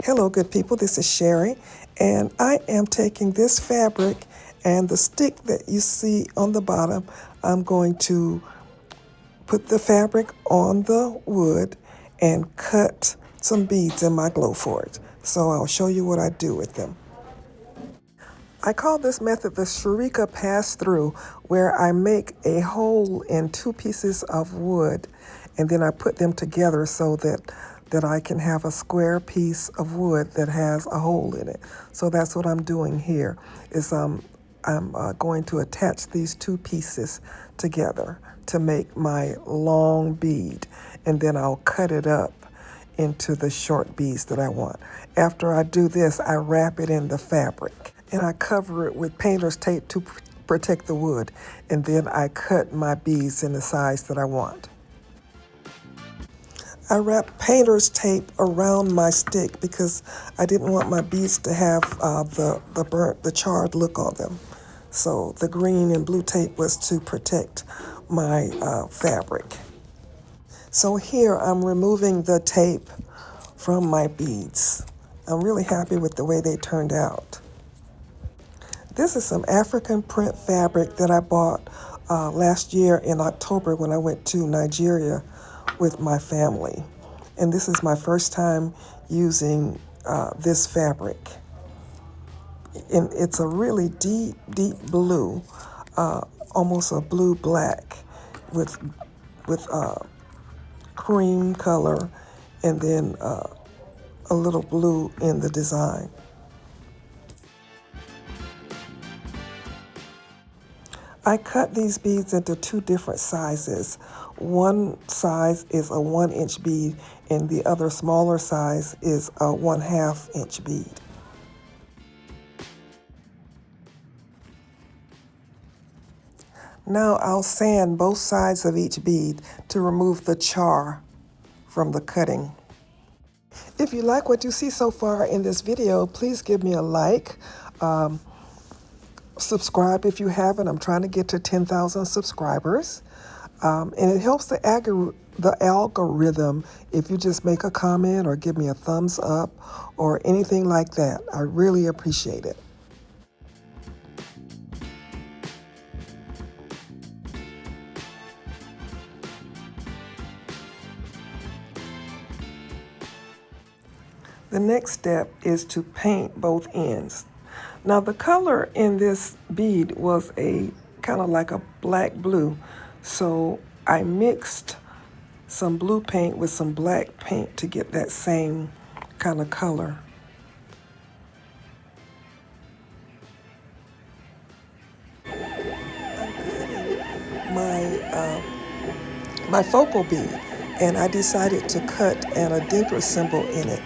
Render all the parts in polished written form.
Hello, good people. This is Sherry, and I am taking this fabric and the stick that you see on the bottom. I'm going to put the fabric on the wood and cut some beads in my Glowforge. So I'll show you what I do with them. I call this method the Sherika pass-through, where I make a hole in two pieces of wood, and then I put them together so that I can have a square piece of wood that has a hole in it. So that's what I'm doing here, is I'm going to attach these two pieces together to make my long bead, and then I'll cut it up into the short beads that I want. After I do this, I wrap it in the fabric and I cover it with painter's tape to protect the wood, and then I cut my beads in the size that I want. I wrap painter's tape around my stick because I didn't want my beads to have the charred look on them. So the green and blue tape was to protect my fabric. So here I'm removing the tape from my beads. I'm really happy with the way they turned out. This is some African print fabric that I bought last year in October when I went to Nigeria with my family. And this is my first time using this fabric. And it's a really deep, deep blue, almost a blue-black with cream color, and then a little blue in the design. I cut these beads into two different sizes. One size is a 1-inch bead, and the other smaller size is a 1/2 inch bead. Now I'll sand both sides of each bead to remove the char from the cutting. If you like what you see so far in this video, please give me a like. Subscribe if you haven't. I'm trying to get to 10,000 subscribers. And it helps the algorithm if you just make a comment or give me a thumbs up or anything like that. I really appreciate it. The next step is to paint both ends. Now the color in this bead was a kind of like a black blue, so I mixed some blue paint with some black paint to get that same kind of color. My focal bead, and I decided to cut an addendra symbol in it.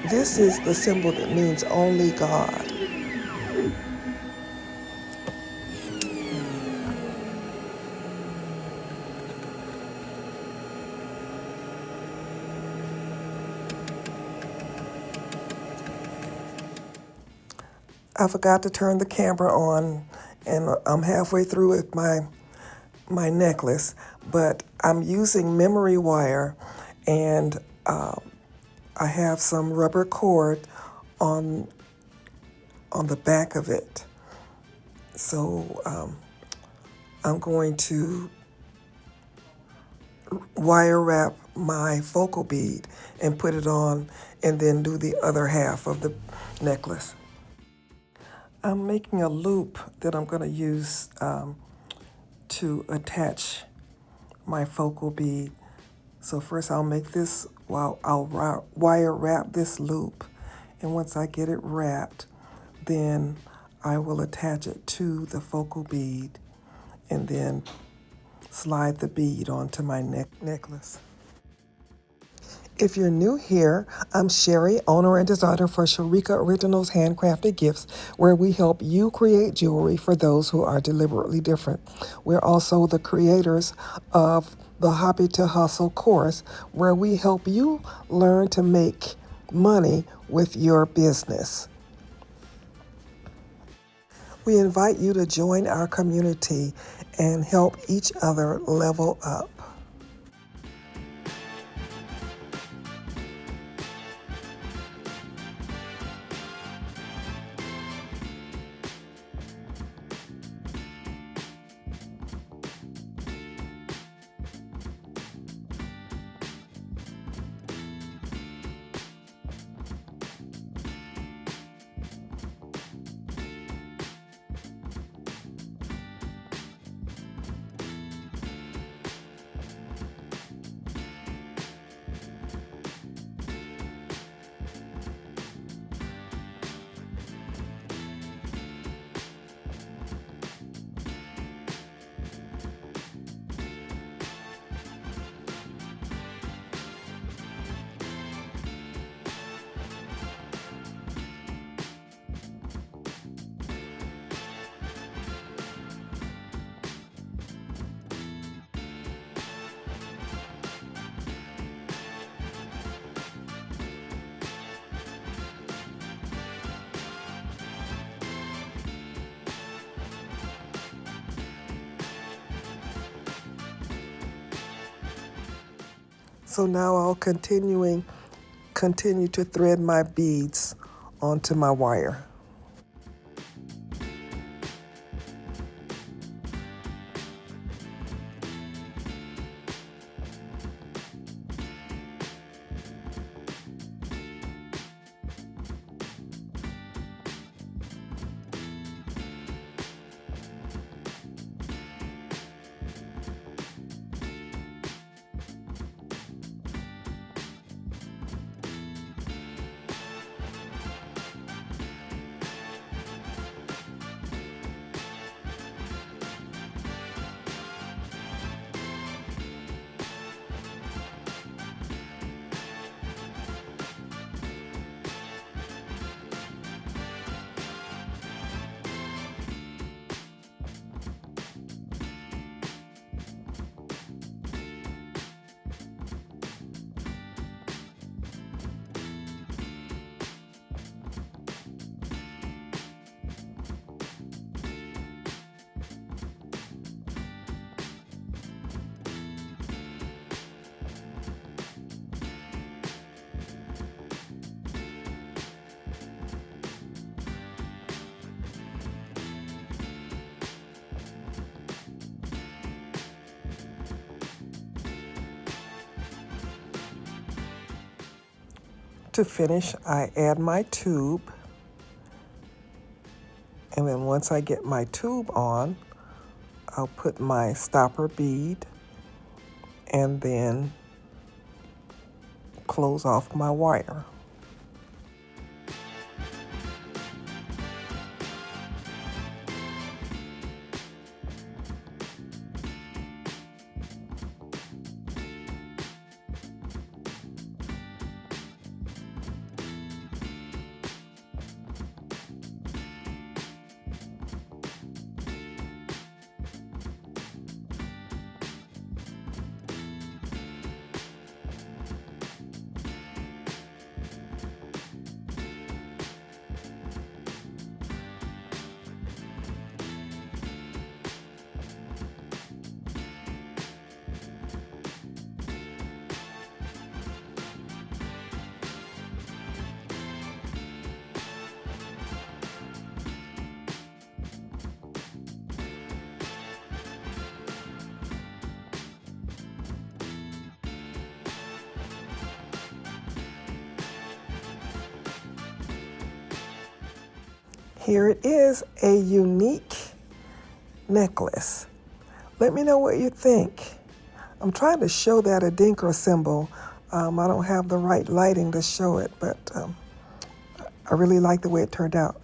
This is the symbol that means only God. I forgot to turn the camera on, and I'm halfway through with my necklace, but I'm using memory wire, and I have some rubber cord on the back of it. So I'm going to wire wrap my focal bead and put it on, and then do the other half of the necklace. I'm making a loop that I'm going to use to attach my focal bead. So first I'll make this, I'll wire wrap this loop, and once I get it wrapped, then I will attach it to the focal bead and then slide the bead onto my necklace. If you're new here, I'm Sherry, owner and designer for Sherika Originals Handcrafted Gifts, where we help you create jewelry for those who are deliberately different. We're also the creators of the Hobby to Hustle course, where we help you learn to make money with your business. We invite you to join our community and help each other level up. So now I'll continue to thread my beads onto my wire. To finish, I add my tube, and then once I get my tube on, I'll put my stopper bead and then close off my wire. Here it is, a unique necklace. Let me know what you think. I'm trying to show that a dinker symbol. I don't have the right lighting to show it, but I really like the way it turned out.